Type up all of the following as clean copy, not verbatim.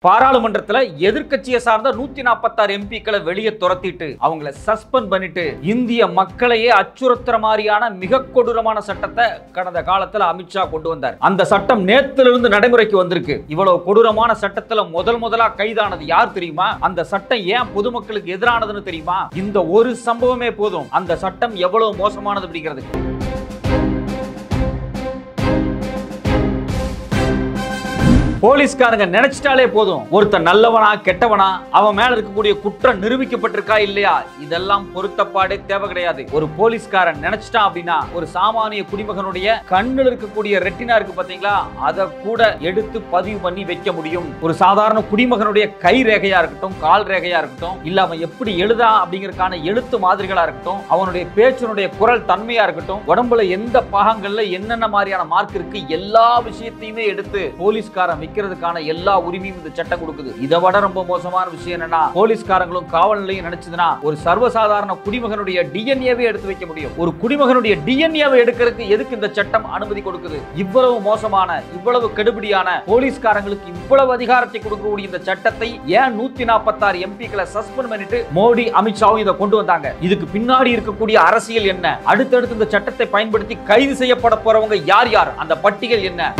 பாராளுமன்றத்துல எதிர்க்கட்சியை சார்ந்த 146 எம்பிக்களை வெளியே துரத்திட்டு அவங்கள சஸ்பெண்ட் பண்ணிட்டு இந்திய மக்களையே அச்சுறுத்துற மாதிரியான மிக கொடூரமான சட்டத்தை கடந்த காலத்துல அமித்ஷா கொண்டு வந்தார். அந்த சட்டம் நேத்துல இருந்து நடைமுறைக்கு வந்திருக்கு. இவ்வளவு கொடூரமான சட்டத்துல முதலா கைதானது யார் தெரியுமா? அந்த சட்டம் ஏன் பொதுமக்களுக்கு எதிரானதுன்னு தெரியுமா? இந்த ஒரு சம்பவமே போதும் அந்த சட்டம் எவ்வளவு மோசமானது அப்படிங்கிறது. போலீஸ்காரங்க நினைச்சிட்டாலே போதும் ஒருத்தர் நல்லவனா கெட்டவனா அவன் மேல இருக்கக்கூடிய குற்றம் நிரூபிக்கப்பட்டிருக்கா இல்லையா இதெல்லாம் பொருத்தப்பாடே தேவை கிடையாது. ஒரு போலீஸ்காரன் நினைச்சிட்டான் அப்படின்னா ஒரு சாமானிய குடிமகனுடைய கண்ணில் இருக்கக்கூடிய ரெட்டினா இருக்கு பாத்தீங்களா, அதை கூட எடுத்து பதிவு பண்ணி வைக்க முடியும். ஒரு சாதாரண குடிமகனுடைய கை ரேகையா இருக்கட்டும், கால் ரேகையா இருக்கட்டும், இல்ல அவன் எப்படி எழுதா அப்படிங்கறதுக்கான எழுத்து மாதிரிகளா இருக்கட்டும், அவனுடைய பேச்சினுடைய குரல் தன்மையா இருக்கட்டும், உடம்புல எந்த பாகங்கள்ல என்னென்ன மாதிரியான மார்க் இருக்கு, எல்லா விஷயத்தையுமே எடுத்து போலீஸ்காரன் விக்கிறதுக்கான எல்லா உரிமையும் இந்த சட்டம் கொடுக்குது. இதை விட ரொம்ப மோசமான விஷயம் என்னன்னா, போலீஸ்காரங்களும் காவல் நிலையம் நினைச்சதுன்னா ஒரு சர்வசாதாரண குடிமகனுடைய டிஎன்ஏவை எடுத்து வைக்க முடியும். ஒரு குடிமகனுடைய டிஎன்ஏவை எடுக்கிறதுக்கு எதுக்கு இந்த சட்டம் அனுமதி கொடுக்குது? இவ்வளவு மோசமான, இவ்வளவு கெடுபிடியான, போலீஸ்காரங்களுக்கு இவ்வளவு அதிகாரத்தை கொடுக்கக்கூடிய இந்த சட்டத்தை ஏன் 146 எம்பிக்களை சஸ்பெண்ட் பண்ணிட்டு மோடி அமித்ஷாவும் இதை கொண்டு வந்தாங்க? இதுக்கு பின்னாடி இருக்கக்கூடிய அரசியல் என்ன? அடுத்தடுத்து இந்த சட்டத்தை பயன்படுத்தி கைது செய்யப்பட போறவங்க யார் யார்? அந்த பட்டியல் என்ன?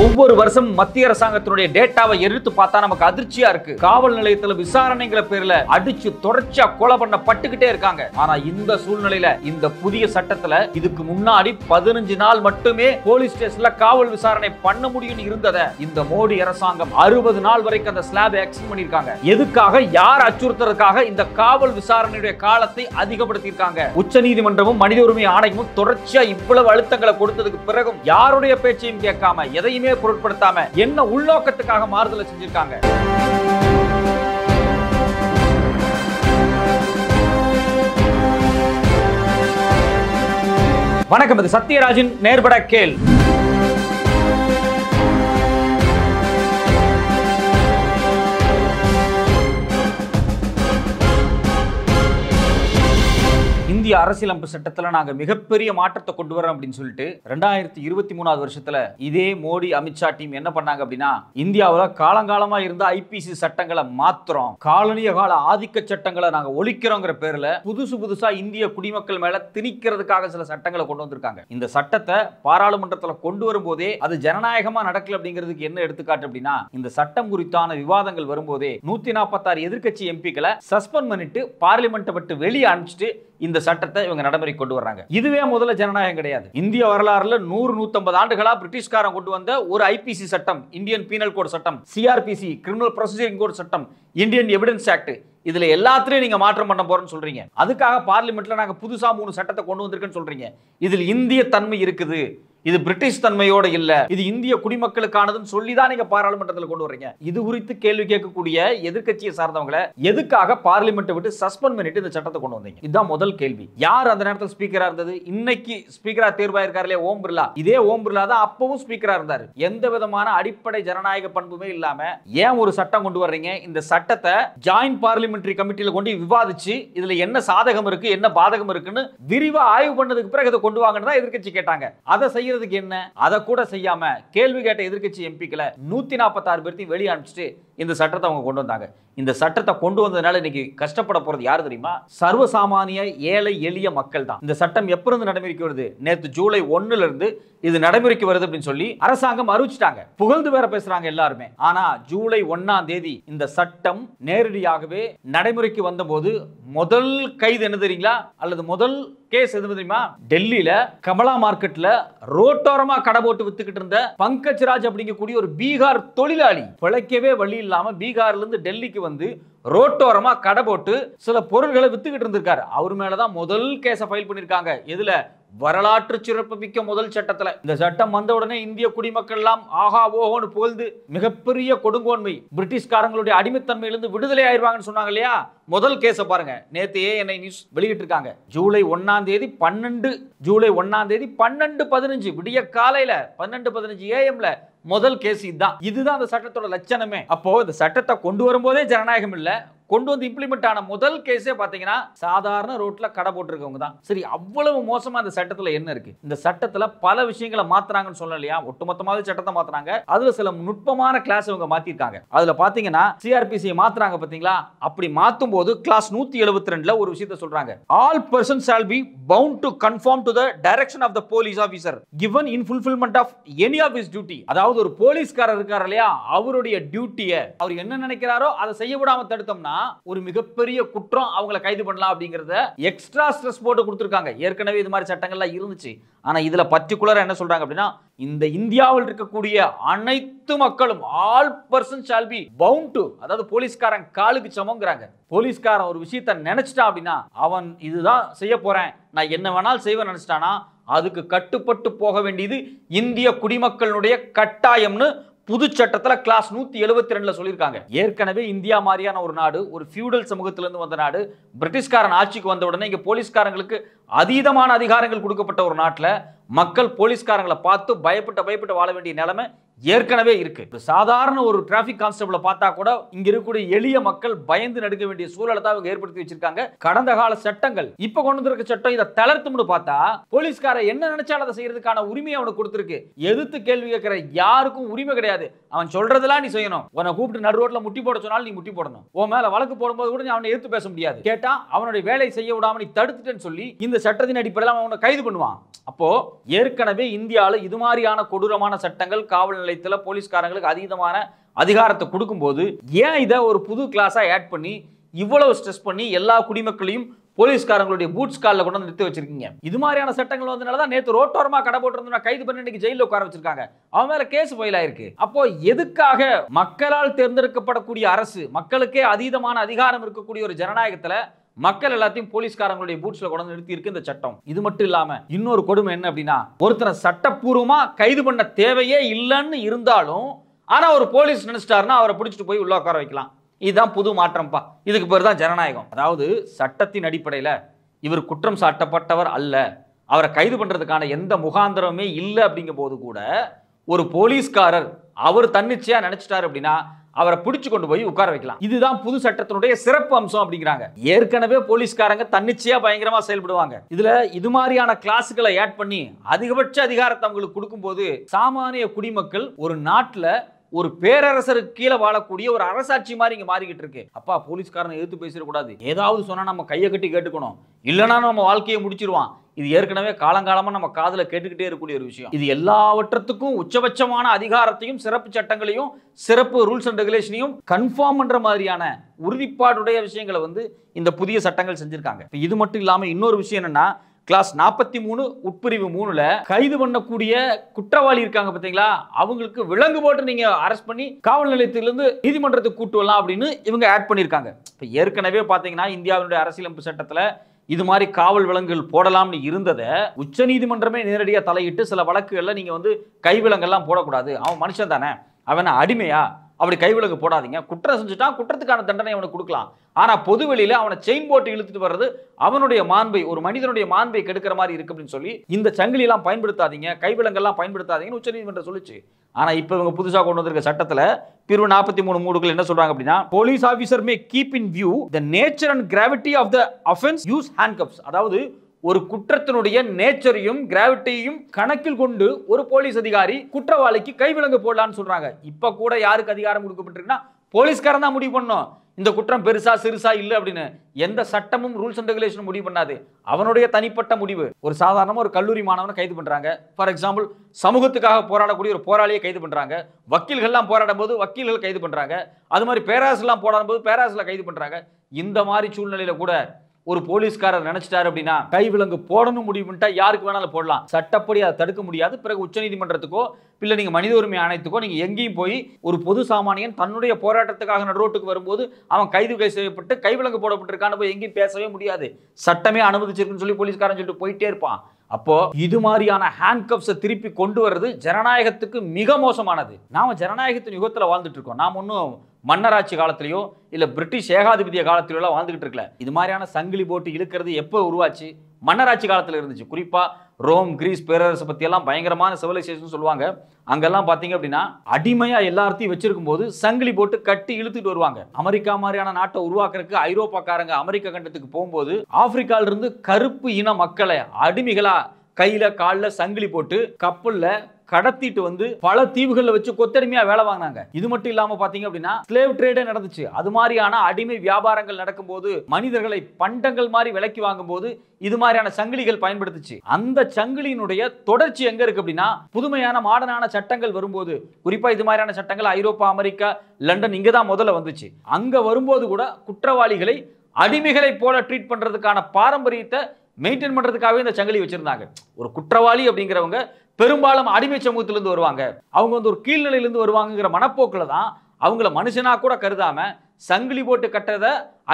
ஒவ்வொரு வருஷம் மத்திய அரசாங்கத்தினுடைய டேட்டாவை எடுத்து பார்த்தா நமக்கு அதிர்ச்சியா இருக்கு. காவல் நிலையத்தில் விசாரணைங்கிற பேர்ல அடிச்சு தொடர்ச்சியா கொலை பண்ண பட்டுக்கிட்டே இருக்காங்க. ஆனா இந்த சூழ்நிலையில இந்த புதிய சட்டத்துல இதுக்கு முன்னாடி 15 நாள் மட்டுமே போலீஸ் ஸ்டேஷன்ல காவல் விசாரணை பண்ண முடியும்னு இருந்ததை இந்த மோடி அரசாங்கம் 60 நாள் வரைக்கும் அந்த ஸ்லாப் எக்ஸ்டெண்ட் பண்ணிருக்காங்க. எதுக்காக? யார் அச்சுறுத்துறதுக்காக இந்த காவல் விசாரணையுடைய காலத்தை அதிகப்படுத்தி இருக்காங்க. உச்சநீதிமன்றமும் மனித உரிமை ஆணையமும் தொடர்ச்சியா இவ்வளவு அழுத்தங்களை கொடுத்ததுக்கு பிறகும் யாருடைய பேச்சையும் கேட்காம எதையுமே பொருட்படுத்தாம என்ன உள்நோக்கத்துக்காக மாறுதலை செஞ்சிருக்காங்க. வணக்கம், இது சத்யராஜின் நேர்பட கேள். இந்திய அரசியலமைப்பு சட்டத்துல நாங்க மிகப்பெரிய மாற்றத்தை கொண்டு வரோம் அப்படின்னு சொல்லிட்டு 2023 வருஷத்துல இதே மோடி அமித்ஷா டீம் என்ன பண்ணாங்க அப்படின்னா, இந்தியாவில் காலங்காலமா இருந்த ஐபிசி சட்டங்களை மாத்திரம், காலனிய கால ஆதிக்க சட்டங்களை நாங்க ஒழிக்கிறோங்கிற பேர்ல புதுசா இந்திய குடிமக்கள் மேல திணிக்கிறதுக்காக சில சட்டங்களை கொண்டு வந்திருக்காங்க. இந்த சட்டத்தை பாராளுமன்றத்தில் கொண்டு வரும்போதே அது ஜனநாயகமா நடக்கல அப்படிங்கிறதுக்கு என்ன எடுத்துக்காட்டு அப்படின்னா, இந்த சட்டம் குறித்தான விவாதங்கள் வரும்போதே 146 எதிர்க்கட்சி எம்பிக்களை சஸ்பெண்ட் பண்ணிட்டு பார்லிமெண்ட்டை விட்டு வெளியே அனுப்பிச்சிட்டு இந்த சட்டத்தை இவங்க நடைமுறை கொண்டு வர்றாங்க. இதுவே முதல்ல ஜனநாயகம் கிடையாது. இந்திய வரலாறுல 100-150 ஆண்டுகளா பிரிட்டிஷ்காரன் கொண்டு வந்த ஒரு ஐபிசி சட்டம், இந்தியன் பீனல் கோட் சட்டம், சிஆர்பிசி கிரிமினல் ப்ரொசீஜரிங் கோட் சட்டம், இந்தியன் எவிடன்ஸ் ஆக்ட், இதுல எல்லாத்திலையும் நீங்க மாற்றம் பண்ண போறேன்னு சொல்றீங்க. அதுக்காக பார்லிமெண்ட்ல நாங்க புதுசா 3 சட்டத்தை கொண்டு வந்திருக்கேன்னு சொல்றீங்க. இதில் இந்திய தன்மை இருக்குது, இது பிரிட்டிஷ் தன்மையோட இல்ல, இது இந்திய குடிமக்களுக்கானதுன்னு சொல்லிதான் நீங்க பாராளுமன்றத்தில் கொண்டு வர்றீங்க. இது குறித்து கேள்வி கேட்கக்கூடிய எதிர்க்கட்சியை சார்ந்தவங்களை எதுக்காக பார்லிமெண்ட்டை விட்டு சஸ்பெண்ட் பண்ணிட்டு இந்த சட்டத்தை கொண்டு வந்தீங்க? இதுதான் முதல் கேள்வி. யார் அந்த நேரத்தில் ஸ்பீக்கரா இருந்தது? இன்னைக்கு ஸ்பீக்கரா தேர்வாயிருக்காரு ஓம் பிர்லா. இதே ஓம் பிர்லா தான் அப்பவும் ஸ்பீக்கரா இருந்தாரு. எந்த விதமான அடிப்படை ஜனநாயக பண்புமே இல்லாம ஏன் ஒரு சட்டம் கொண்டு வர்றீங்க? இந்த சட்டத்தை ஜாயிண்ட் பார்லிமெண்டரி கமிட்டியில கொண்டு விவாதிச்சு இதுல என்ன சாதகம் இருக்கு, என்ன பாதகம் இருக்குன்னு விரிவா ஆய்வு பண்ணதுக்கு பிறகு இதை கொண்டு வாங்கன்னு தான் எதிர்க்கட்சி கேட்டாங்க. அதை செய்ய என்ன? அத கூட செய்யாம கேள்வி கேட்ட எதிர்க்கட்சி எம்பிக்களை 146 பேர்த்தையும் வெளியே அனுப்பிச்சிட்டு இந்த சட்டத்தை அவங்க கொண்டு வந்தாங்க. இந்த சட்டத்தை கொண்டு வந்ததுனால இன்னைக்கு கஷ்டப்பட போறது யாரு தெரியுமா? சர்வசாமானிய ஏழை எளிய மக்கள் தான். இந்த சட்டம் எப்ப இருந்து நடைமுறைக்கு வருது? நேற்று ஜூலை 1 இருந்து இது நடைமுறைக்கு வருது அப்படின்னு சொல்லி அரசாங்கம் அறிவிச்சிட்டாங்க. புகழ்ந்து வேற பேசுறாங்க எல்லாருமே. ஆனா ஜூலை 1 இந்த சட்டம் நேரடியாகவே நடைமுறைக்கு வந்தபோது முதல் கைது என்ன தெரியுங்களா? அல்லது முதல் கேஸ் எது தெரியுமா? டெல்லியில கமலா மார்க்கெட்ல ரோட்டோரமா கடை போட்டு வித்துக்கிட்டு இருந்த பங்கஜ் ராஜ் அப்படிங்கக்கூடிய ஒரு பீகார் தொழிலாளி பிழைக்கவே வழி இல்லாம பீகார்ல இருந்து டெல்லிக்கு வந்து ரோட்டோரமா கடை போட்டு சில பொருட்களை வித்துக்கிட்டு இருந்திருக்காரு. அவர் மேலதான் முதல் கேஸை ஃபைல் பண்ணிருக்காங்க. எதுல? வரலாற்று சிறப்புமிக்க முதல் சட்டத்துல. இந்த சட்டம் வந்த உடனே இந்திய குடிமக்கள் எல்லாம் ஆஹா ஓஹோன்னு புகழ்ந்து மிகப்பெரிய கொடுங்கோன்மை, பிரிட்டிஷ்காரங்களுடைய அடிமைத்தன்மையிலிருந்து விடுதலை ஆயிருவாங்கன்னு சொன்னாங்க இல்லையா? முதல் கேஸ பாருங்க, நேத்து ஏஎன்ஐ நியூஸ் வெளியிட்டு இருக்காங்க. ஜூலை 1 ஜூலை 1 12:15 விடிய காலையில 12:15 AM முதல் கேஸ் இதுதான். இதுதான் அந்த சட்டத்தோட லட்சணமே. அப்போ இந்த சட்டத்தை கொண்டு வரும்போதே ஜனநாயகம் இல்ல, கொண்டு வந்து இம்ப்ளிமெண்ட் ஆன முதல் கேஸே பாத்தீங்கன்னா சாதாரண ரோட்ல கடை போட்டிருக்கவங்க தான். சரி, அவ்வளவு மோசமா அந்த சட்டத்துல என்ன இருக்கு? இந்த சட்டத்துல பல விஷயங்களை மாத்துறாங்கன்னு சொல்லலையா? ஒட்டுமொத்தமாவே சட்டத்தை மாத்துறாங்க. அதுல சில நுட்பமான கிளாஸ் இவங்க மாத்திருக்காங்க. அதுல பாத்தீங்கன்னா சிஆர்பிசி மாத்துறாங்க பாத்தீங்களா? அப்படி மாத்தும் போது கிளாஸ் 172ல ஒரு விஷயத்தை சொல்றாங்க. All persons shall be bound to conform to the direction of the police officer given in fulfillment of any of his duty. அதாவது ஒரு போலீஸ்காரர் இருக்கார் இல்லையா, அவருடைய டியூட்டியை அவர் என்ன நினைக்கிறாரோ அதை செய்ய விடாம தடுத்தோம்னா ஒரு மிகப்பெரிய குற்றம், அவங்களை கைது பண்ணலாம் அப்படிங்கறத எக்ஸ்ட்ரா ஸ்ட்ரெஸ் போட்டு கொடுத்திருக்காங்க. ஏற்கனவே இது மாதிரி சட்டங்கள்லாம் இருந்துச்சு. ஆனா இதுல பர்டிகுலரா என்ன சொல்றாங்க அப்படின்னா, இந்த இந்தியாவில் இருக்கக்கூடிய அனைத்து மக்களும் all persons shall be bound to, அதாவது போலீஸ்காரன் காலுக்கு சமம்ங்கறாங்க. போலீஸ்காரன் ஒரு விஷயத்தை நினைச்சிட்டான் அப்படின்னா அவன் இதுதான் செய்ய போறேன், நான் என்ன வேணாலும் செய்வேன் நினைச்சிட்டானா அதுக்கு கட்டுப்பட்டு போக வேண்டியது இந்திய குடிமக்களுடைய கட்டாயம்னு புது சட்டத்துல கிளாஸ் 172ல சொல்லியிருக்காங்க. ஏற்கனவே இந்தியா மாதிரியான ஒரு நாடு, ஒரு ஃபியூடல் சமூகத்திலிருந்து வந்த நாடு, பிரிட்டிஷ்காரன் ஆட்சிக்கு வந்த உடனே இங்க போலீஸ்காரங்களுக்கு அதீதமான அதிகாரங்கள் கொடுக்கப்பட்ட ஒரு நாட்டில் மக்கள் போலீஸ்காரங்களை பார்த்து பயப்பட்டு வாழ வேண்டிய நிலைமை ஏற்கனவே இருக்கு. சாதாரண ஒரு டிராபிக் கான்ஸ்டபிளை பார்த்தா கூட இங்க இருக்கக்கூடிய எளிய மக்கள் பயந்து நடுக்க வேண்டிய சூழலை தான் இவங்க ஏற்படுத்தி வச்சிருக்காங்க. கடந்த கால சட்டங்கள் இப்ப கொண்டு வந்திருக்க சட்டம் இதை தளர்த்தும்னு பார்த்தா போலீஸ்கார என்ன நினைச்சாலும் அதை செய்யறதுக்கான உரிமையை அவனுக்கு கொடுத்திருக்கு. எதிர்த்து கேள்வி கேட்கிற யாருக்கும் உரிமை கிடையாது. அவன் சொல்றதெல்லாம் நீ செய்யணும். உன்னை கூப்பிட்டு நடு ரோட்ல முட்டி போட சொன்னாலும் நீ முட்டி போடணும். உன் மேல வழக்கு போடும்போது கூட நீ அவனை எதிர்த்து பேச முடியாது. கேட்டா அவனுடைய வேலை செய்ய விடாம நீ தடுத்துட்டேன்னு சொல்லி இந்த சட்டத்தின் அடிப்படையில் அவனை கைது பண்ணுவான். அப்போ ஏற்கனவே இந்தியாவில் இது மாதிரியான கொடூரமான சட்டங்கள், காவல் நிலையத்தில் போலீஸ்காரங்களுக்கு அதீதமான அதிகாரத்தை கொடுக்கும்போது ஏன் இதை ஒரு புது கிளாஸா ஆட் பண்ணி இவ்வளவு ஸ்ட்ரெஸ் பண்ணி எல்லா குடிமக்களையும் போலீஸ்காரங்களுடைய பூட்ஸ் காலில் கொண்டு வந்து நிறுத்தி வச்சிருக்கீங்க? இது மாதிரியான சட்டங்கள் வந்தனால தான் நேற்று ரோட்டோரமா கடை போட்டு கைது பண்ணி இன்னைக்கு ஜெயிலில் உட்கார வச்சிருக்காங்க. அவன் மேல கேஸ் ஃபைல் ஆயிருக்கு. அப்போ எதுக்காக மக்களால் தேர்ந்தெடுக்கப்படக்கூடிய அரசு, மக்களுக்கே அதீதமான அதிகாரம் இருக்கக்கூடிய ஒரு ஜனநாயகத்துல மக்கள் எல்லாத்தையும் போலீஸ்காரங்களுடைய பூட்ஸ்ல கொண்டு நிறுத்தி இருக்கு இந்த சட்டம். இது மட்டும் இல்லாம இன்னொரு கொடுமை என்ன அப்படின்னா, ஒருத்தரை சட்டப்பூர்வமா கைது பண்ண தேவையே இல்லைன்னு இருந்தாலும் ஆனா ஒரு போலீஸ் நினைச்சிட்டாருன்னா அவரை பிடிச்சிட்டு போய் உள்ள உட்கார வைக்கலாம். இதுதான் புது மாற்றம்ப்பா. இதுக்கு பேர் தான் ஜனநாயகம். அதாவது சட்டத்தின் அடிப்படையில இவர் குற்றம் சாட்டப்பட்டவர் அல்ல, அவரை கைது பண்றதுக்கான எந்த முகாந்திரமே இல்லை அப்படிங்கும் போது கூட ஒரு போலீஸ்காரர் அவர் தன்னிச்சையா நினைச்சிட்டாரு அப்படின்னா அவரை பிடிச்சு கொண்டு போய் உட்கார வைக்கலாம். இதுதான் புது சட்டத்தினுடைய சிறப்பு அம்சம் அப்படிங்கிறாங்க. ஏற்கனவே போலீஸ்காரங்க தன்னிச்சையா பயங்கரமா செயல்படுவாங்க. இதுல இது மாதிரியான கிளாஸுகளை ஆட் பண்ணி அதிகபட்ச அதிகாரத்தை அவங்களுக்கு கொடுக்கும்போது சாமானிய குடிமக்கள் ஒரு நாட்டுல ஒரு பேரரசருக்கு கீழே வாழக்கூடிய ஒரு அரசாட்சி மாதிரி இங்க மாறிக்கிட்டு இருக்கு. அப்பா போலீஸ்காரனை எதிர்த்து பேசிடக்கூடாது, ஏதாவது சொன்னா நம்ம கையை கட்டி கேட்டுக்கணும், இல்லைன்னா நம்ம வாழ்க்கையை முடிச்சிருவான். இது ஏற்கனவே காலங்காலமா நம்ம காதுல கேட்டுக்கிட்டே இருக்கக்கூடிய ஒரு விஷயம். இது எல்லாவற்றத்துக்கும் உச்சபட்சமான அதிகாரத்தையும் சிறப்பு சட்டங்களையும் சிறப்பு ரூல்ஸ் அண்ட் ரெகுலேஷனையும் கன்ஃபார்ம் பண்ற மாதிரியான உறுதிப்பாடுடைய விஷயங்களை இந்த புதிய சட்டங்கள் செஞ்சிருக்காங்க. இது மட்டும் இல்லாம இன்னொரு விஷயம் என்னன்னா, கிளாஸ் 43 உட்பிரிவு 3ல கைது பண்ணக்கூடிய குற்றவாளி இருக்காங்க பாத்தீங்களா, அவங்களுக்கு விலங்கு போட்டு நீங்க அரெஸ்ட் பண்ணி காவல் நிலையத்திலிருந்து நீதிமன்றத்துக்கு கூட்டு வரலாம் அப்படின்னு இவங்க ஆட் பண்ணிருக்காங்க. இப்ப ஏற்கனவே பாத்தீங்கன்னா இந்தியாவுடைய அரசியலமைப்பு சட்டத்துல இது மாதிரி காவல் விலங்குகள் போடலாம்னு இருந்ததை உச்ச நீதிமன்றமே நேரடியா தலையிட்டு சில வழக்குகள்ல நீங்க கைவிலங்கெல்லாம் போடக்கூடாது, அவன் மனுஷன் தானே, அவன் அடிமையா, அப்படி கைவிலங்கு போடாதீங்க, குற்றம் செஞ்சுட்டான் குற்றத்துக்கான தண்டனை அவனுக்கு கொடுக்கலாம், ஆனா பொது வெளியில அவனை செயின் போட்டு இழுத்துட்டு வர்றது அவனுடைய மாண்பை, ஒரு மனிதனுடைய மாண்பை கெடுக்கிற மாதிரி இருக்கு அப்படின்னு சொல்லி இந்த சங்கிலி எல்லாம் பயன்படுத்தாதீங்க, கைவிலங்கெல்லாம் பயன்படுத்தாதீங்கன்னு உச்சநீதிமன்றம் சொல்லுச்சு. ஆனா இப்ப இவங்க புதுசா கொண்டு வந்திருக்க சட்டத்துல பிரிவு 43 மூடுகள் என்ன சொல்றாங்க அப்படின்னா, police officer may keep in view the nature and gravity of the offence use handcuffs. அதாவது ஒரு குற்றத்தினுடைய நேச்சரையும் கிராவிட்டியையும் கணக்கில் கொண்டு ஒரு போலீஸ் அதிகாரி குற்றவாளிக்கு கைவிலங்கு போடலான்னு சொல்றாங்க. இப்ப கூட யாருக்கு அதிகாரம் கொடுக்கப்பட்டிருக்குன்னா போலீஸ்காரன் தான் முடிவு பண்ணும் இந்த குற்றம் பெருசா சிறுசா இல்லை அப்படின்னு. எந்த சட்டமும் ரூல்ஸ் அண்ட் ரெகுலேஷன் முடிவு பண்ணாது, அவனுடைய தனிப்பட்ட முடிவு. ஒரு சாதாரணமா ஒரு கல்லூரி மாணவனை கைது பண்றாங்க, ஃபார் எக்ஸாம்பிள் சமூகத்துக்காக போராடக்கூடிய ஒரு போராளியை கைது பண்றாங்க, வக்கீல்கள்லாம் போராடும் போது வக்கீல்கள் கைது பண்றாங்க, அது மாதிரி பேராசிரியர்லாம் போராடும் போது பேராசிரியர் கைது பண்றாங்க. இந்த மாதிரி சூழ்நிலையில கூட ஒரு போலீஸ்காரர் நினைச்சிட்டாரு அப்படின்னா கைவிலங்கு போடணும் முடிவு பண்ணிட்டா யாருக்கு வேணாலும் போடலாம், சட்டப்படி அதை தடுக்க முடியாது. பிறகு உச்சநீதிமன்றத்துக்கோ இல்ல நீங்க மனித உரிமை ஆணையத்துக்கோ நீங்க எங்கேயும் போய் ஒரு பொது சாமானியன் தன்னுடைய போராட்டத்துக்காக நடுரோட்டுக்கு வரும்போது அவன் கைது செய்யப்பட்டு கைவிலங்கு போடப்பட்டிருக்கான்னு போய் எங்கேயும் பேசவே முடியாது, சட்டமே அனுமதிச்சிருக்குன்னு சொல்லி போலீஸ்காரன் சொல்லிட்டு போயிட்டே இருப்பான். அப்போ இது மாதிரியான ஹேண்ட்கப்ஸை திருப்பி கொண்டு வர்றது ஜனநாயகத்துக்கு மிக மோசமானது. நாம ஜனநாயகத்தின் யுகத்துல வாழ்ந்துட்டு இருக்கோம், நாம் ஒன்றும் மன்னராட்சி காலத்திலேயோ இல்ல பிரிட்டிஷ் ஏகாதிபதிய காலத்திலோ வாழ்ந்துகிட்டு இருக்கல. இது மாதிரியான சங்கிலி போட்டு இழுக்கிறது எப்போ உருவாச்சு? மன்னராட்சி காலத்தில் இருந்துச்சு. குறிப்பா ரோம், கிரீஸ் பேரரசு பத்தி எல்லாம் பயங்கரமான சிவிலைசேஷன் சொல்லுவாங்க. அங்கெல்லாம் பாத்தீங்க அப்படின்னா அடிமையா எல்லாத்தையும் வச்சிருக்கும் போது சங்கிலி போட்டு கட்டி இழுத்துட்டு வருவாங்க. அமெரிக்கா மாதிரியான நாட்டை உருவாக்குறதுக்கு ஐரோப்பாக்காரங்க அமெரிக்க கண்டத்துக்கு போகும்போது ஆப்பிரிக்கால இருந்து கருப்பு இன மக்களை அடிமைகளா கையில கால்ல சங்கிலி போட்டு கப்பல்ல கடத்திட்டு வந்து பல தீவுகளில் வச்சு கொத்தடிமையா வேலை வாங்கினாங்க. இது மட்டும் இல்லாம பாத்தீங்க அப்படின்னா ஸ்லேவ் ட்ரேடே நடந்துச்சு. அது மாதிரியான அடிமை வியாபாரங்கள் நடக்கும்போது மனிதர்களை பண்டங்கள் மாதிரி விலைக்கு வாங்கும் போது இது மாதிரியான சங்கிலிகள் பயன்படுத்துச்சு. அந்த சங்கிலியினுடைய தொடர்ச்சி எங்க இருக்கு அப்படின்னா புதுமையான மாடர்னான சட்டங்கள் வரும்போது, குறிப்பா இது மாதிரியான சட்டங்கள் ஐரோப்பா, அமெரிக்கா, லண்டன் இங்கதான் முதல்ல வந்துச்சு. அங்க வரும்போது கூட குற்றவாளிகளை அடிமைகளை போல ட்ரீட் பண்றதுக்கான பாரம்பரியத்தை மெயின்டைன் பண்றதுக்காகவே இந்த சங்கிலி வச்சிருந்தாங்க. ஒரு குற்றவாளி அப்படிங்கிறவங்க பெரும்பாலும் அடிமை சமூகத்திலிருந்து வருவாங்க. அவங்க வந்து ஒரு கீழ்நிலையிலிருந்து வருவாங்கிற மனப்போக்கில் தான் அவங்கள மனுஷனா கூட கருதாம சங்கிலி போட்டு கட்டுறத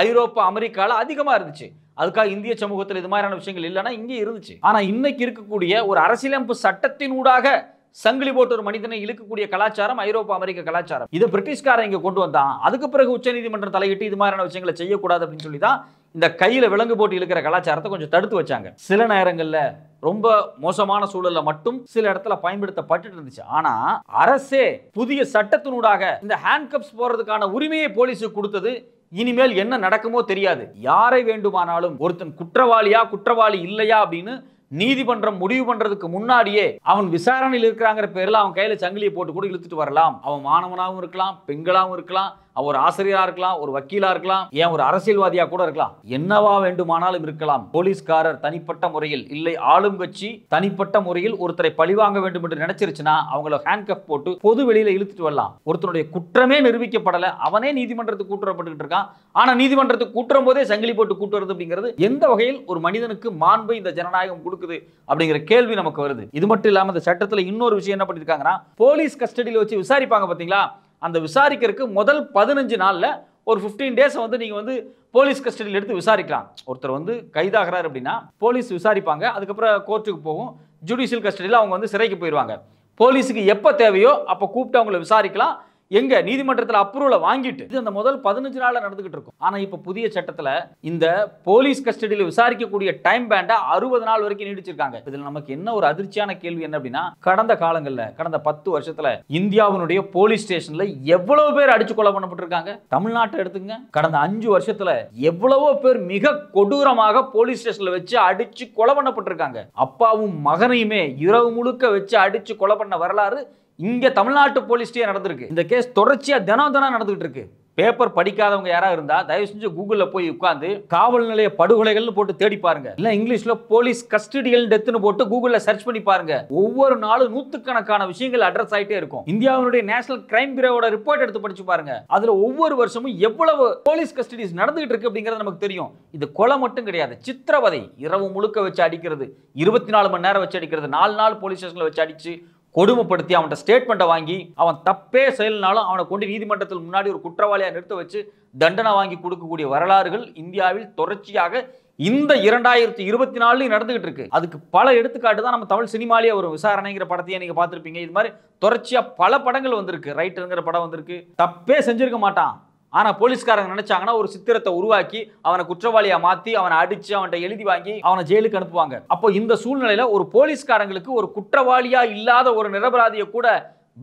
ஐரோப்பா, அமெரிக்கால அதிகமா இருந்துச்சு. அதுக்காக இந்திய சமூகத்தில் இது மாதிரியான விஷயங்கள் இல்லைன்னா இங்கே இருந்துச்சு. ஆனா இன்னைக்கு இருக்கக்கூடிய ஒரு அரசியலமைப்பு சட்டத்தினூடாக சங்கிலி போட்டு ஒரு மனிதனை இழுக்கக்கூடிய கலாச்சாரம் ஐரோப்பா, அமெரிக்க கலாச்சாரம். இதை பிரிட்டிஷ்காரன் இங்க கொண்டு வந்தான். அதுக்கு பிறகு உச்சநீதிமன்றம் தலையிட்டு இது மாதிரியான விஷயங்களை செய்யக்கூடாது அப்படின்னு சொல்லி தான் இந்த கையில விலங்கு போட்டு இழுக்கிற கலாச்சாரத்தை கொஞ்சம் தடுத்து வச்சாங்க. சில நேரங்கள்ல ரொம்ப மோசமான சூழல்ல மட்டும் சில இடத்துல பயன்படுத்தப்பட்டு இருந்துச்சு. ஆனா அரசே புதிய சட்டத்தினூடாக இந்த ஹேண்ட்கப்ஸ் போறதுக்கான உரிமையை போலீஸுக்கு கொடுத்தது. இனிமேல் என்ன நடக்குமோ தெரியாது. யாரை வேண்டுமானாலும் ஒருத்தன் குற்றவாளியா குற்றவாளி இல்லையா அப்படின்னு நீதிமன்றம் முடிவு பண்றதுக்கு முன்னாடியே அவன் விசாரணையில் இருக்கிறாங்கிற பேர்ல அவன் கையில சங்கிலியை போட்டு கூட இழுத்துட்டு வரலாம். அவன் மாணவனாகவும் இருக்கலாம், பெண்களாகவும் இருக்கலாம், ஒரு ஆசிரியரா இருக்கலாம், ஒரு வக்கீலா இருக்கலாம், ஏன் ஒரு அரசியல்வாதியா கூட இருக்கலாம். என்னவா வேண்டுமானாலும் இருக்கலாம். போலீஸ்காரர் தனிப்பட்ட முறையில் இல்லை ஆளும் கட்சி தனிப்பட்ட முறையில் ஒருத்தரை பழிவாங்க வேண்டும் என்று நினைச்சிருச்சுன்னா அவங்கள ஹேண்ட்கப் போட்டு பொது வெளியில இழுத்துட்டு வரலாம். ஒருத்தனுடைய குற்றமே நிரூபிக்கப்படல, அவனே நீதிமன்றத்துக்கு கூட்டுறப்பட்டு இருக்கான். ஆனா நீதிமன்றத்துக்கு கூட்டுறும் போதே சங்கிலி போட்டு கூட்டுறது அப்படிங்கிறது எந்த வகையில் ஒரு மனிதனுக்கு மாண்பை இந்த ஜனநாயகம் கொடுக்குது அப்படிங்கிற கேள்வி நமக்கு வருது. இது மட்டும் இல்லாம இந்த சட்டத்துல இன்னொரு விஷயம் என்ன பண்ணிருக்காங்கன்னா, போலீஸ் கஸ்டடியில் வச்சு விசாரிப்பாங்க பாத்தீங்களா, அந்த விசாரிக்கிறதுக்கு முதல் 15 நாள்ல ஒரு 15 டேஸ் வந்து நீங்க வந்து போலீஸ் கஸ்டடியில் எடுத்து விசாரிக்கலாம். ஒருத்தர் வந்து கைதாகிறார் அப்படின்னா போலீஸ் விசாரிப்பாங்க. அதுக்கப்புறம் கோர்ட்டுக்கு போகும். ஜுடிஷியல் கஸ்டடியில் அவங்க வந்து சிறைக்கு போயிடுவாங்க. போலீஸுக்கு எப்போ தேவையோ அப்போ கூப்பிட்டு அவங்களை விசாரிக்கலாம். எங்க நீதிமன்றத்தில் அப்ரூவலை வாங்கிட்டு இது அந்த முதல் 15 நாள்ல நடந்துகிட்டு இருக்கும். ஆனா இப்ப புதிய சட்டத்துல இந்த போலீஸ் கஸ்டடியில் விசாரிக்கக்கூடிய டைம் பேண்ட 60 நாள் வரைக்கும் நீடிச்சிருக்காங்க. இதுல நமக்கு என்ன ஒரு அதிர்ச்சியான கேள்வி என்ன அப்படின்னா, கடந்த காலங்கள்ல கடந்த 10 வருஷத்துல இந்தியாவினுடைய போலீஸ் ஸ்டேஷன்ல எவ்வளவு பேர் அடிச்சு கொலை பண்ணப்பட்டிருக்காங்க. தமிழ்நாட்டை எடுத்துங்க, கடந்த 5 வருஷத்துல எவ்வளவோ பேர் மிக கொடூரமாக போலீஸ் ஸ்டேஷன்ல வச்சு அடிச்சு கொலை பண்ணப்பட்டிருக்காங்க. அப்பாவும் மகனையுமே இரவு முழுக்க வச்சு அடிச்சு கொலை பண்ண வரலாறு இங்க தமிழ்நாட்டு போலீஸ்லயே நடந்திருக்கு. இந்த கேஸ் தொடர்ச்சியா தினம் நடந்துகிட்டு இருக்கு. பேப்பர் படிக்காதவங்க யாராவது இருந்தா தயவு செஞ்சு கூகுள்ல போய் உட்கார்ந்து காவல் நிலைய படுகொலைகள்னு போட்டு தேடி பாருங்க. இல்ல இங்கிலீஷ்ல போலீஸ் கஸ்டடியல் டெத்னு போட்டு கூகுள்ல சர்ச் பண்ணி பாருங்க. ஒவ்வொரு நாளும் நூத்துக்கணக்கான விஷயங்கள் அட்ரஸ் ஆயிட்டே இருக்கும். இந்தியாவுடைய நேஷனல் கிரைம் பியூரோட ரிப்போர்ட் எடுத்து படிச்சு பாருங்க. அதுல ஒவ்வொரு வருஷமும் எவ்வளவு போலீஸ் கஸ்டடிஸ் நடந்துகிட்டு இருக்கு அப்படிங்கிறது நமக்கு தெரியும். இது கொலை மட்டும் கிடையாது, சித்திரவதை. இரவு முழுக்க வச்சு அடிக்கிறது, 24 மணி நேரம் வச்சு அடிக்கிறது, 4 நாள் போலீஸ் ஸ்டேஷன்ல வச்சு அடிச்சு கொடுமைப்படுத்தி அவன்கிட்ட ஸ்டேட்மெண்ட்டை வாங்கி அவன் தப்பே செயல்னாலும் அவனை கொண்டு நீதிமன்றத்தில் முன்னாடி ஒரு குற்றவாளியாக நிறுத்த வச்சு தண்டனை வாங்கி கொடுக்கக்கூடிய வரலாறுகள் இந்தியாவில் தொடர்ச்சியாக இந்த 2024 நடந்துகிட்டு இருக்கு. அதுக்கு பல எடுத்துக்காட்டு தான் நம்ம தமிழ் சினிமாலேயே ஒரு விசாரணைங்கிற படத்தையே நீங்க பார்த்துருப்பீங்க. இது மாதிரி தொடர்ச்சியா பல படங்கள் வந்திருக்கு. ரைட்டருங்கிற படம் வந்திருக்கு. தப்பே செஞ்சிருக்க மாட்டான், ஆனா போலீஸ்காரங்க நினைச்சாங்கன்னா ஒரு சித்திரத்தை உருவாக்கி அவனை குற்றவாளியா மாத்தி அவனை அடிச்சு அவன்கிட்ட எழுதி வாங்கி அவனை ஜெயிலுக்கு அனுப்புவாங்க. அப்போ இந்த சூழ்நிலையில ஒரு போலீஸ்காரங்களுக்கு ஒரு குற்றவாளியா இல்லாத ஒரு நிரபராதியை கூட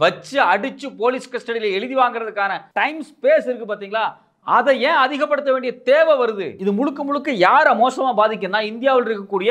வச்சு அடிச்சு போலீஸ் கஸ்டடியில எழுதி வாங்குறதுக்கான டைம் ஸ்பேஸ் இருக்கு பாத்தீங்களா, அதை ஏன் அதிகப்படுத்த வேண்டிய தேவை வருது? இது முழுக்க முழுக்க யாரை மோசமா பாதிக்கும்னா இந்தியாவில் இருக்கக்கூடிய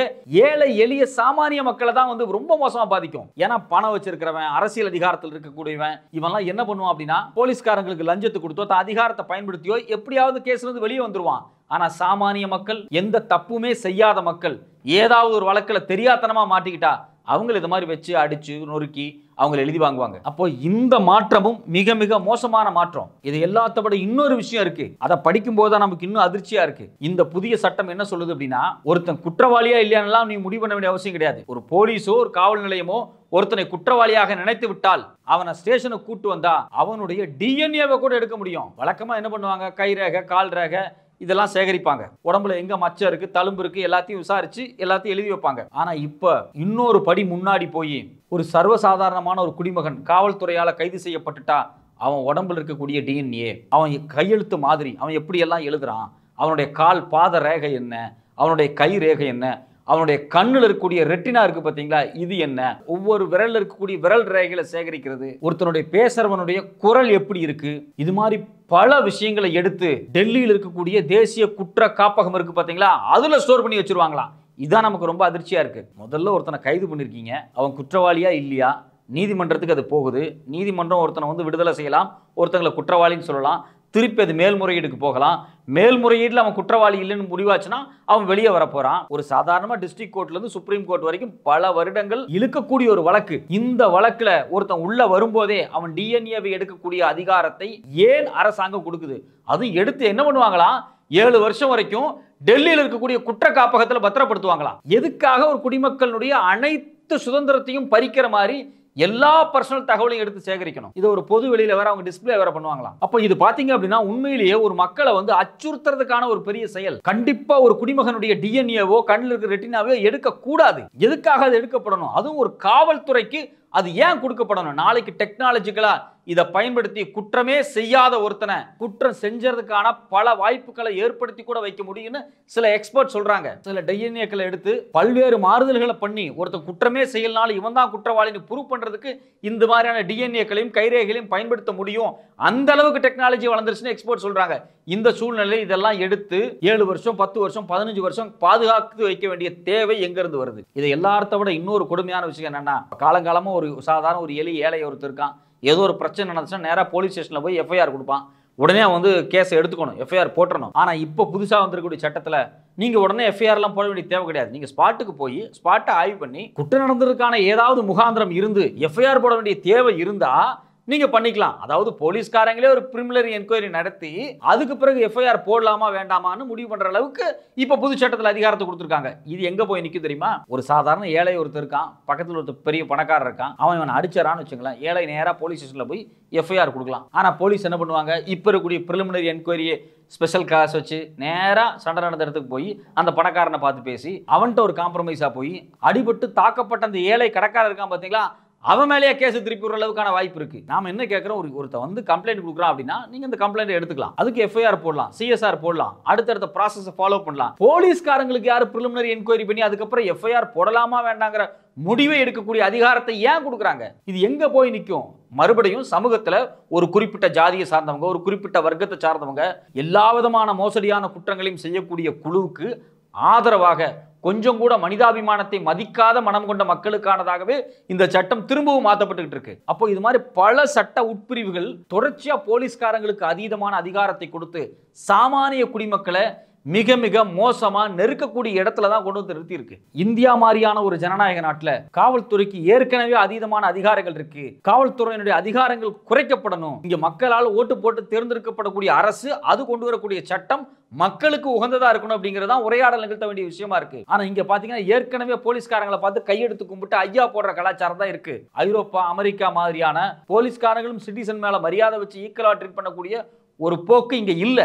ஏழை எளிய சாமானிய மக்களை தான் வந்து ரொம்ப மோசமா பாதிக்கும். ஏன்னா பணம் வச்சிருக்கிறவன், அரசியல் அதிகாரத்தில் இருக்கக்கூடியவன், இவன்லாம் என்ன பண்ணுவான் அப்படின்னா போலீஸ்காரங்களுக்கு லஞ்சத்தை கொடுத்தோ அதிகாரத்தை பயன்படுத்தியோ எப்படியாவது கேஸ்ல இருந்து வெளியே வந்துருவான். ஆனா சாமானிய மக்கள், எந்த தப்புமே செய்யாத மக்கள், ஏதாவது ஒரு வழக்கில் தெரியாதனமா மாட்டிக்கிட்டா அவங்களை இது மாதிரி வச்சு அடிச்சு நொறுக்கி அவங்க எழுதி வாங்குவாங்க. அப்போ இந்த மாற்றமும் மிக மிக மோசமான மாற்றம். இது எல்லாத்தோட இன்னொரு விஷயம் இருக்கு, அதை படிக்கும் போது நமக்கு இன்னும் அதிர்ச்சியா இருக்கு. இந்த புதிய சட்டம் என்ன சொல்லுது அப்படின்னா, ஒருத்தன் குற்றவாளியா இல்லையானலாம் நீ முடிவு பண்ண வேண்டிய அவசியம் கிடையாது. ஒரு போலீஸோ ஒரு காவல் நிலையமோ ஒருத்தனை குற்றவாளியாக நினைத்து விட்டால் அவனை ஸ்டேஷனுக்கு கூட்டு வந்தா அவனுடைய டிஎன்ஏவை கூட எடுக்க முடியும். வழக்கமா என்ன பண்ணுவாங்க, கை ரேகை, கால் ரேகை இதெல்லாம் சேகரிப்பாங்க. உடம்புல எங்க மச்சம் இருக்கு, தழும்பு இருக்கு, எல்லாத்தையும் விசாரிச்சு எல்லாத்தையும் எழுதி வைப்பாங்க. ஆனா இப்ப இன்னொரு படி முன்னாடி போய் ஒரு சர்வசாதாரணமான ஒரு குடிமகன் காவல்துறையால கைது செய்யப்பட்டுட்டா அவன் உடம்புல இருக்கக்கூடிய டிஎன்ஏ, அவன் கையெழுத்து மாதிரி, அவன் எப்படி எல்லாம் எழுதுறான், அவனுடைய கால் பாத ரேகை என்ன, அவனுடைய கை ரேகை என்ன, அவனுடைய கண்ணில் இருக்கக்கூடிய ரெட்டினா இருக்கு பாத்தீங்களா, இது என்ன, ஒவ்வொரு விரல்ல இருக்கக்கூடிய விரல் ரேகைகளை சேகரிக்கிறது, ஒருத்தனுடைய பேசுறவனுடைய குரல் எப்படி இருக்கு, இது மாதிரி பல விஷயங்களை எடுத்து டெல்லியில் இருக்கக்கூடிய தேசிய குற்ற காப்பகம் இருக்கு பாத்தீங்களா, அதுல ஸ்டோர் பண்ணி வச்சிருவாங்களாம். இதான் நமக்கு ரொம்ப அதிர்ச்சியா இருக்கு. முதல்ல ஒருத்தனை கைது பண்ணிருக்கீங்க, அவன் குற்றவாளியா இல்லையா, நீதிமன்றத்துக்கு அது போகுது, நீதிமன்றம் ஒருத்தனை வந்து விடுதலை செய்யலாம், ஒருத்தங்களை குற்றவாளின்னு சொல்லலாம், திருப்பி அது மேல்முறையீடுக்கு போகலாம், மேல்முறையீடுல அவன் குற்றவாளி இல்லைன்னு முடிவாச்சுன்னா அவன் வெளியே வர போறான். ஒரு சாதாரணமா டிஸ்ட்ரிக்ட் கோர்ட்ல இருந்து சுப்ரீம் கோர்ட் வரைக்கும் பல வருடங்கள் இழுக்கக்கூடிய ஒரு வழக்கு. இந்த வழக்குல ஒருத்தன் உள்ள வரும்போதே அவன் டிஎன்ஏவை எடுக்கக்கூடிய அதிகாரத்தை ஏன் அரசாங்கம் கொடுக்குது? அதுவும் எடுத்து என்ன பண்ணுவாங்களாம், 7 வருஷம் வரைக்கும் டெல்லியில் இருக்கக்கூடிய குற்ற காப்பகத்துல பத்திரப்படுத்துவாங்களாம். எதுக்காக? ஒரு குடிமக்களுடைய அனைத்து சுதந்திரத்தையும் பறிக்கிற மாதிரி எல்லா பர்சனல் தகவலையும் எடுத்து சேகரிக்கணும். இது ஒரு பொது வெளியில வேற அவங்க டிஸ்பிளே வேற பண்ணுவாங்களாம். அப்ப இது பாத்தீங்க அப்படின்னா உண்மையிலேயே ஒரு மக்களை வந்து அச்சுறுத்துறதுக்கான ஒரு பெரிய செயல். கண்டிப்பா ஒரு குடிமகனுடைய டிஎன்ஏவோ கண்ணில் இருக்கிற ரெட்டினாவோ எடுக்க கூடாது. எதுக்காக அது எடுக்கப்படணும்? அதுவும் ஒரு காவல்துறைக்கு அது ஏன் கொடுக்கப்படணும்? நாளைக்கு டெக்னாலஜிக்கலா இதை பயன்படுத்தி குற்றமே செய்யாத ஒருத்தனை குற்றம் செஞ்சதுக்கான பல வாய்ப்புகளை ஏற்படுத்தி கூட வைக்க முடியும்னு சில எக்ஸ்பர்ட் சொல்றாங்க. சில டிஎன்ஏக்களை எடுத்து பல்வேறு மாறுதல்களை பண்ணி ஒருத்தன் குற்றமே செய்யலனாலும் இவன் தான் குற்றவாளின்னு ப்ரூவ் பண்றதுக்கு இந்த மாதிரியான டிஎன்ஏக்களையும் கைரேகைகளையும் பயன்படுத்த முடியும். அந்த அளவுக்கு டெக்னாலஜி வளர்ந்துருச்சுன்னு எக்ஸ்பர்ட் சொல்றாங்க. இந்த சூழ்நிலை இதெல்லாம் எடுத்து 7 வருஷம் 10 வருஷம் 15 வருஷம் பாதுகாத்து வைக்க வேண்டிய தேவை எங்க இருந்து வருது? இதை எல்லாத்த விட இன்னொரு கொடுமையான விஷயம் என்னன்னா, காலங்காலமா ஒரு சாதாரண ஒரு ஏழை ஒருத்தர் இருக்கான், ஏதோ ஒரு பிரச்சனை நடந்துச்சுன்னா நேராக போலீஸ் ஸ்டேஷனில் போய் எஃப்ஐஆர் கொடுப்பான், உடனே வந்து கேஸை எடுத்துக்கணும், எஃப்ஐஆர் போட்டுறணும். ஆனால் இப்போ புதுசாக வந்திருக்கக்கூடிய சட்டத்தில் நீங்கள் உடனே எஃப்ஐஆர்லாம் போட வேண்டிய தேவை கிடையாது. நீங்கள் ஸ்பாட்டுக்கு போய் ஸ்பாட்டை ஆய்வு பண்ணி குற்றம் நடந்ததுக்கான ஏதாவது முகாந்திரம் இருந்து எஃப்ஐஆர் போட வேண்டிய தேவை இருந்தால் நீங்க பண்ணிக்கலாம். அதாவது போலீஸ்காரங்களே ஒரு பிரிமினரி என்கொயரி நடத்தி அதுக்கு பிறகு எஃப்ஐஆர் போடலாமா வேண்டாமான்னு முடிவு பண்ற அளவுக்கு இப்ப புது சட்டத்தில் அதிகாரத்தை கொடுத்துருக்காங்க. இது எங்க போய் நிற்கும் தெரியுமா? ஒரு சாதாரண ஏழை ஒருத்தர் இருக்கான், பக்கத்தில் ஒருத்தர் பெரிய பணக்காரர் இருக்கான், அவன் அடிச்சாரான்னு வச்சுங்களேன், ஏழை நேரா போலீஸ் ஸ்டேஷன்ல போய் எஃப்ஐஆர் கொடுக்கலாம். ஆனா போலீஸ் என்ன பண்ணுவாங்க, இப்ப இருக்கக்கூடிய பிரிலிமினரி என்கொயரியை ஸ்பெஷல் கிளாஸ் வச்சு நேரா சண்டை நடந்த இடத்துக்கு போய் அந்த பணக்காரனை பார்த்து பேசி அவன்கிட்ட ஒரு காம்ப்ரமைஸா போய் அடிபட்டு தாக்கப்பட்ட அந்த ஏழை கடைக்காரர் இருக்கான் பாத்தீங்களா, அவன் மேலேயே கேஸ் திருப்பி விடுற அளவுக்கான வாய்ப்பு இருக்கு. நாம என்ன கேட்கிறோம், ஒருத்த வந்து கம்ப்ளைண்ட் கொடுக்குறான் அப்படின்னா நீங்க இந்த கம்ப்ளைண்ட் எடுத்துக்கலாம், அதுக்கு எஃப்ஐஆர் போடலாம், சிஎஸ்ஆர் போடலாம், அடுத்தடுத்த ப்ராசஸ் ஃபாலோ பண்ணலாம். போலீஸ்காரங்களுக்கு யாரு பிரிலிமினரி என்கொயரி பண்ணி அதுக்கப்புறம் எஃப்ஐஆர் போடலாமா வேண்டாங்கிற முடிவை எடுக்கக்கூடிய அதிகாரத்தை ஏன் கொடுக்குறாங்க? இது எங்க போய் நிற்கும்? மறுபடியும் சமூகத்துல ஒரு குறிப்பிட்ட ஜாதியை சார்ந்தவங்க, ஒரு குறிப்பிட்ட வர்க்கத்தை சார்ந்தவங்க எல்லா விதமான மோசடியான குற்றங்களையும் செய்யக்கூடிய குழுவுக்கு ஆதரவாக கொஞ்சம் கூட மனிதாபிமானத்தை மதிக்காத மனம் கொண்ட மக்களுக்கானதாகவே இந்த சட்டம் திரும்பவும் மாற்றப்பட்டு இருக்கு. அப்போ இது மாதிரி பல சட்ட உட்பிரிவுகள் தொடர்ச்சியா போலீஸ்காரங்களுக்கு அதீதமான அதிகாரத்தை கொடுத்து சாமானிய குடிமக்களை மிக மிக மோசமா நெருக்கக்கூடிய இடத்துல தான் கொண்டு வந்து நிறுத்தி இருக்கு. இந்தியா மாதிரியான ஒரு ஜனநாயக நாட்டில் காவல்துறைக்கு ஏற்கனவே அதீதமான அதிகாரங்கள் இருக்கு. காவல்துறையினுடைய அதிகாரங்கள் குறைக்கப்படணும். இங்க மக்களால் ஓட்டு போட்டு தேர்ந்தெடுக்கப்படக்கூடிய அரசு அது கொண்டு வரக்கூடிய சட்டம் மக்களுக்கு உகந்ததா இருக்கணும் அப்படிங்கறதா உரையாடல் நிகழ்த்த வேண்டிய விஷயமா இருக்கு. ஆனா இங்க பாத்தீங்கன்னா ஏற்கனவே போலீஸ்காரங்களை பார்த்து கையெடுத்து கும்பிட்டு ஐயா போடுற கலாச்சாரம் தான் இருக்கு. ஐரோப்பா அமெரிக்கா மாதிரியான போலீஸ்காரங்களும் சிட்டிசன் மேல மரியாதை வச்சு ஈக்குவலா ட்ரீட் பண்ணக்கூடிய ஒரு போக்கு இங்க இல்ல.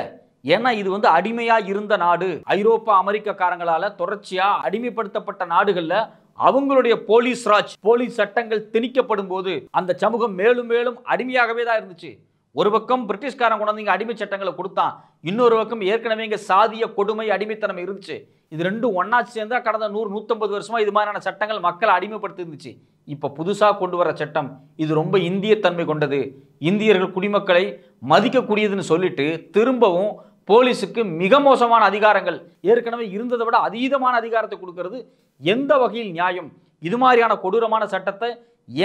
ஏன்னா இது வந்து அடிமையா இருந்த நாடு. ஐரோப்பா அமெரிக்காரங்களால தொடர்ச்சியா அடிமைப்படுத்தப்பட்ட நாடுகள்ல அவங்களுடைய போலீஸ் ராஜ், போலீஸ் சட்டங்கள் திணிக்கப்படும் போது அந்த சமூகம் மேலும் மேலும் அடிமையாகவே தான் இருந்துச்சு. ஒரு பக்கம் பிரிட்டிஷ்காரன் கொண்டு வந்து அடிமை சட்டங்களை கொடுத்தான், இன்னொரு பக்கம் ஏற்கனவே இங்க சாதிய கொடுமை அடிமைத்தனம் இருந்துச்சு. இது ரெண்டும் ஒன்னா சேர்ந்தா கடந்த 100-150 வருஷமா இது மாதிரியான சட்டங்கள் மக்களை அடிமைப்படுத்தி இருந்துச்சு. இப்ப புதுசா கொண்டு வர சட்டம் இது ரொம்ப இந்திய தன்மை கொண்டது, இந்தியர்கள் குடிமக்களை மதிக்கக்கூடியதுன்னு சொல்லிட்டு திரும்பவும் போலீஸுக்கு மிக மோசமான அதிகாரங்கள், ஏற்கனவே இருந்ததை விட அதீதமான அதிகாரத்தை கொடுக்கிறது எந்த வகையில் நியாயம்? இது மாதிரியான கொடூரமான சட்டத்தை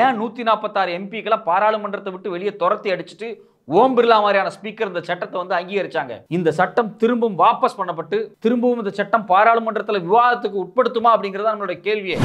ஏன் 146 எம்பிக்களை பாராளுமன்றத்தை விட்டு வெளியே துரத்தி அடிச்சுட்டு ஓம் பிர்லா மாதிரியான ஸ்பீக்கர் இந்த சட்டத்தை வந்து அங்கீகரிச்சாங்க? இந்த சட்டம் திரும்பவும் வாபஸ் பண்ணப்பட்டு திரும்பவும் இந்த சட்டம் பாராளுமன்றத்தில் விவாதத்துக்கு உட்படுத்துமா அப்படிங்கிறதா நம்மளுடைய கேள்வியே.